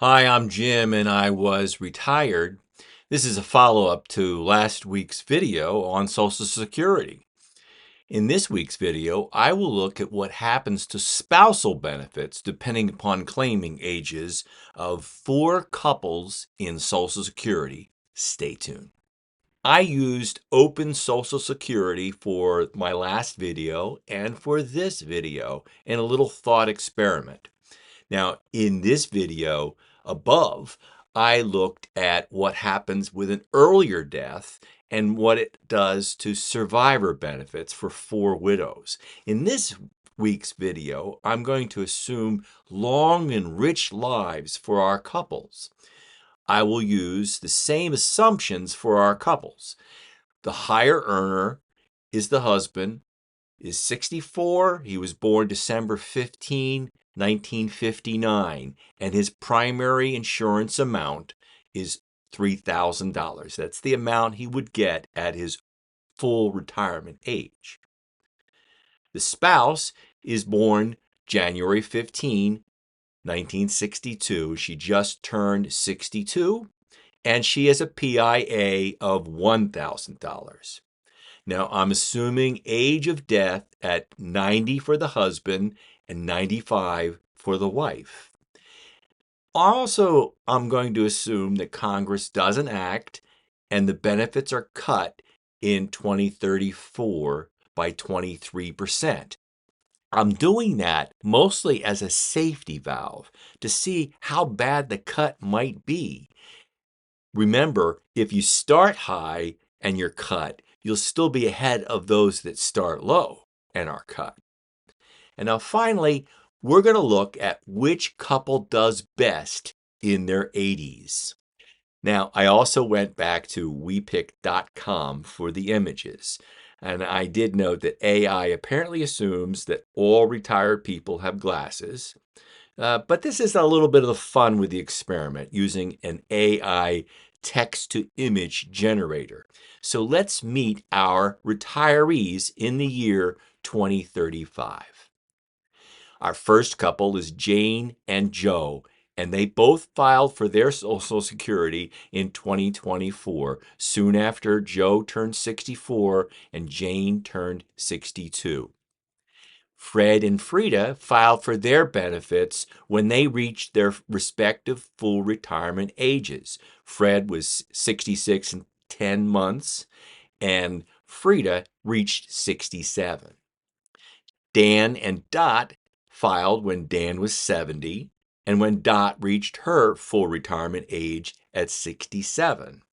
Hi, I'm Jim and I was retired. This is a follow-up to last week's video on Social Security. In this week's video, I will look at what happens to spousal benefits depending upon claiming ages of 4 couples in Social Security. Stay tuned. I used Open Social Security for my last video and for this video in a little thought experiment. Now, in this video above, I looked at what happens with an earlier death and what it does to survivor benefits for 4 widows. In this week's video, I'm going to assume long and rich lives for our couples. I will use the same assumptions for our couples. The higher earner is the husband, is 64. He was born December 15, 1959, and his primary insurance amount is $3,000. That's the amount he would get at his full retirement age. The spouse is born January 15, 1962. She just turned 62, and she has a PIA of $1,000. Now, I'm assuming age of death at 90 for the husband and 95 for the wife. Also, I'm going to assume that Congress doesn't act and the benefits are cut in 2034 by 23%. I'm doing that mostly as a safety valve to see how bad the cut might be. Remember, if you start high and you're cut, you'll still be ahead of those that start low and are cut. And now finally, we're going to look at which couple does best in their 80s. Now, I also went back to wepick.com for the images. And I did note that AI apparently assumes that all retired people have glasses. But this is a little bit of the fun with the experiment using an AI text-to-image generator. So let's meet our retirees in the year 2035. Our first couple is Jane and Joe, and they both filed for their Social Security in 2024, soon after Joe turned 64 and Jane turned 62. Fred and Freda filed for their benefits when they reached their respective full retirement ages. Fred was 66 and 10 months, and Freda reached 67. Dan and Dot filed when Dan was 70 and when Dot reached her full retirement age at 67.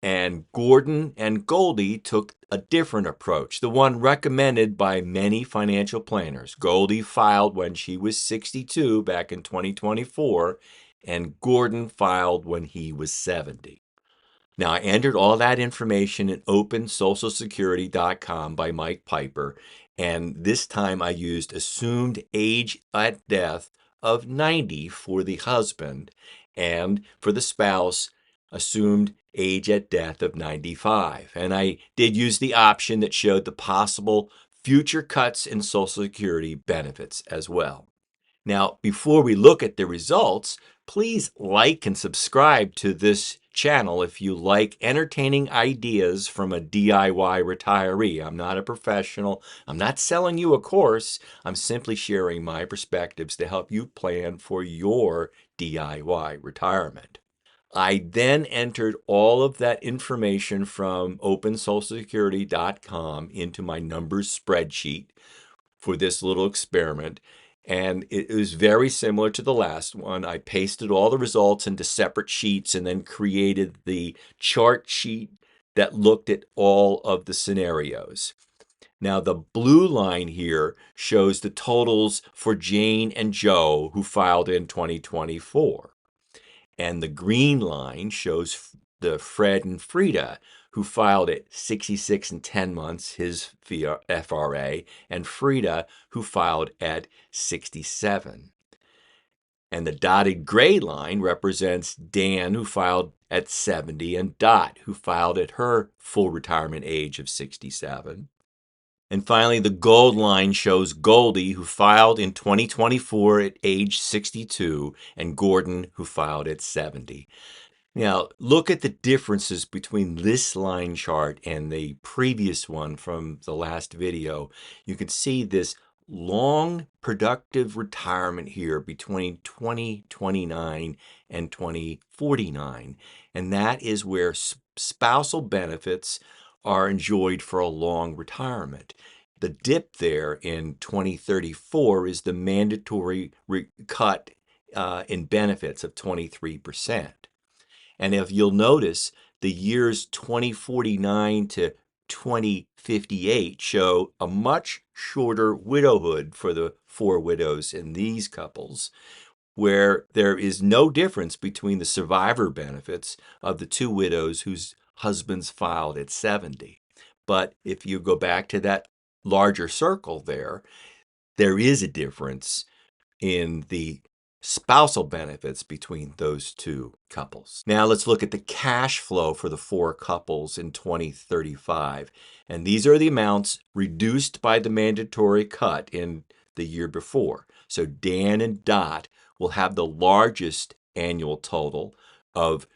And Gordon and Goldie took a different approach, the one recommended by many financial planners. Goldie filed when she was 62 back in 2024, and Gordon filed when he was 70. Now, I entered all that information in OpenSocialSecurity.com by Mike Piper, and this time I used assumed age at death of 90 for the husband, and for the spouse, assumed age at death of 95. And I did use the option that showed the possible future cuts in Social Security benefits as well. Now, before we look at the results, please like and subscribe to this channel if you like entertaining ideas from a DIY retiree. I'm not a professional. I'm not selling you a course. I'm simply sharing my perspectives to help you plan for your DIY retirement. I then entered all of that information from OpenSocialSecurity.com into my numbers spreadsheet for this little experiment. And it was very similar to the last one. I pasted all the results into separate sheets and then created the chart sheet that looked at all of the scenarios. Now, the blue line here shows the totals for Jane and Joe who filed in 2024. And the green line shows the Fred and Freda who filed at 66 and 10 months, his FRA, and Freda who filed at 67. And the dotted gray line represents Dan who filed at 70 and Dot who filed at her full retirement age of 67. And finally, the gold line shows Goldie, who filed in 2024 at age 62, and Gordon, who filed at 70. Now, look at the differences between this line chart and the previous one from the last video. You can see this long productive retirement here between 2029 and 2049. And that is where spousal benefits are enjoyed for a long retirement. The dip there in 2034 is the mandatory cut in benefits of 23%. And if you'll notice, the years 2049 to 2058 show a much shorter widowhood for the four widows in these couples, where there is no difference between the survivor benefits of the two widows whose husbands filed at 70. But if you go back to that larger circle there is a difference in the spousal benefits between those two couples. Now let's look at the cash flow for the four couples in 2035. And these are the amounts reduced by the mandatory cut in the year before. So Dan and Dot will have the largest annual total of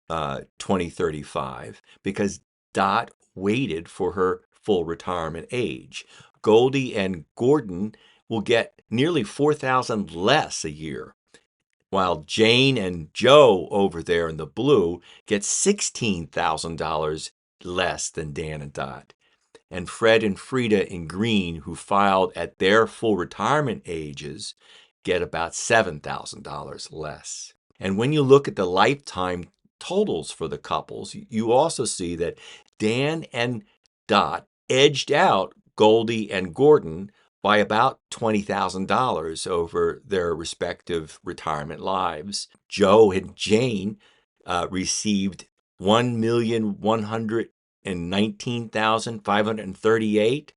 2035 because Dot waited for her full retirement age. Goldie and Gordon will get nearly $4,000 less a year, while Jane and Joe over there in the blue get $16,000 less than Dan and Dot. And Fred and Freda in green, who filed at their full retirement ages, get about $7,000 less. And when you look at the lifetime totals for the couples, you also see that Dan and Dot edged out Goldie and Gordon by about $20,000 over their respective retirement lives. Joe and Jane received $1,119,538,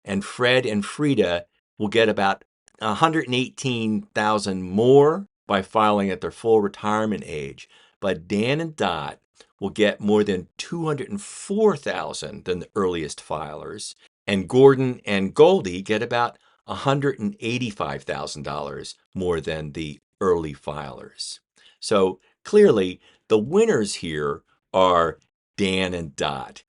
and Fred and Freda will get about $118,000 more by filing at their full retirement age. But Dan and Dot will get more than $204,000 than the earliest filers, and Gordon and Goldie get about $185,000 more than the early filers. So clearly, the winners here are Dan and Dot.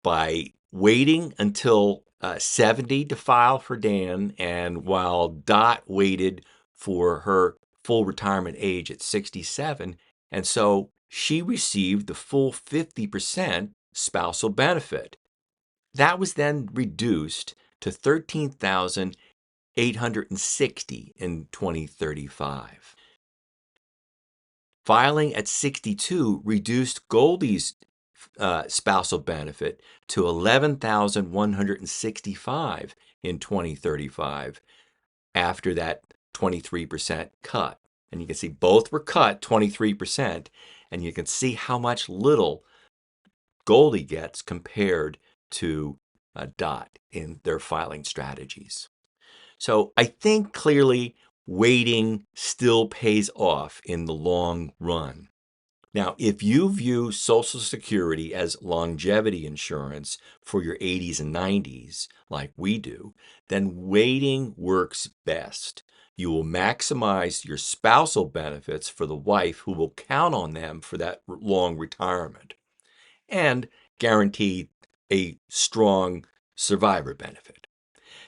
By waiting until 70 to file for Dan, and while Dot waited for her full retirement age at 67, and so she received the full 50% spousal benefit. That was then reduced to $13,860 in 2035. Filing at 62 reduced Goldie's spousal benefit to $11,165 in 2035 after that 23% cut. And you can see both were cut 23%, and you can see how much little Goldie gets compared to Dot in their filing strategies. So I think clearly waiting still pays off in the long run. Now, if you view Social Security as longevity insurance for your 80s and 90s, like we do, then waiting works best. You will maximize your spousal benefits for the wife who will count on them for that long retirement, and guarantee a strong survivor benefit.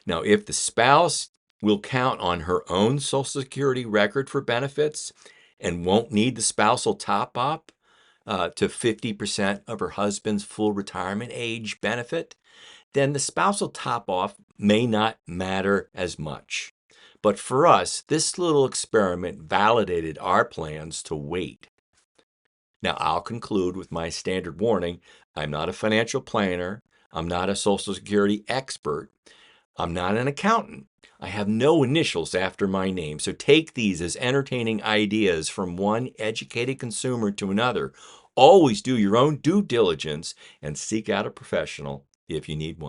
Now, if the spouse will count on her own Social Security record for benefits and won't need the spousal top-up to 50% of her husband's full retirement age benefit, then the spousal top-off may not matter as much. But for us, this little experiment validated our plans to wait. Now, I'll conclude with my standard warning. I'm not a financial planner. I'm not a Social Security expert. I'm not an accountant. I have no initials after my name, so take these as entertaining ideas from one educated consumer to another. Always do your own due diligence and seek out a professional if you need one.